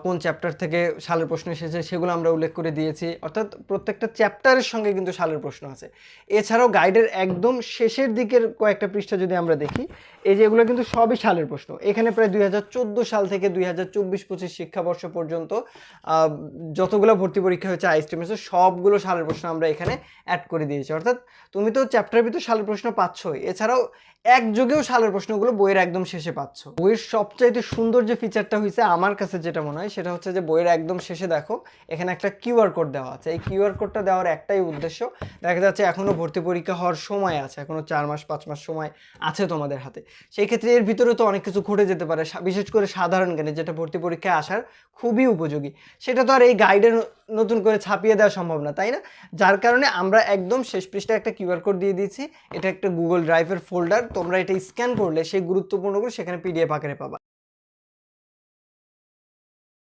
কোন চ্যাপ্টার থেকে সালের প্রশ্ন এসেছে সেগুলো আমরা উল্লেখ করে দিয়েছি, অর্থাৎ প্রত্যেকটা চ্যাপ্টারের সঙ্গে কিন্তু সালের প্রশ্ন আছে। এছাড়াও গাইডের একদম শেষের দিকের কয়েকটা পৃষ্ঠা যদি আমরা দেখি, এই যে এগুলো কিন্তু সবই সালের প্রশ্ন। এখানে প্রায় 2014 সাল থেকে 2024-25 শিক্ষাবর্ষ পর্যন্ত যতগুলো ভর্তি পরীক্ষা হয়েছে আইএসটিএমএস সবগুলো সালের প্রশ্ন আমরা এখানে অ্যাড করে দিয়েছি। অর্থাৎ তুমি তো চ্যাপ্টারের ভিতর সালের প্রশ্ন পাচ্ছই, এছাড়াও একযোগেও সালের প্রশ্নগুলো বইয়ের একদম শেষে পাচ্ছ। বইয়ের সবচাইতে সুন্দর যে ফিচারটা হয়েছে আমার কাছে যেটা মনে হয় সেটা হচ্ছে যে বইয়ের একদম শেষে দেখো এখানে একটা কিউআর কোড দেওয়া আছে। এই কিউআর কোডটা দেওয়ার একটাই উদ্দেশ্য, দেখা যাচ্ছে এখনো ভর্তি পরীক্ষা হওয়ার সময় আছে, এখনো 4 মাস 5 মাস সময় আছে তোমাদের হাতে। সেই ক্ষেত্রে এর ভিতরে তো অনেক কিছু ঘটে যেতে পারে, বিশেষ করে সাধারণ জ্ঞানে যেটা ভর্তি পরীক্ষায় আসার খুবই উপযোগী, সেটা তো আর এই গাইডে নতুন করে ছাপিয়ে দেওয়া সম্ভব না, তাই না? যার কারণে আমরা একদম শেষ পৃষ্ঠায় একটা কিউআর কোড দিয়ে দিয়েছি। এটা একটা গুগল ড্রাইভের ফোল্ডার, তোমরা এটা স্ক্যান করলে সেই গুরুত্বপূর্ণগুলো সেখানে পিডিএফ আকারে পাবা।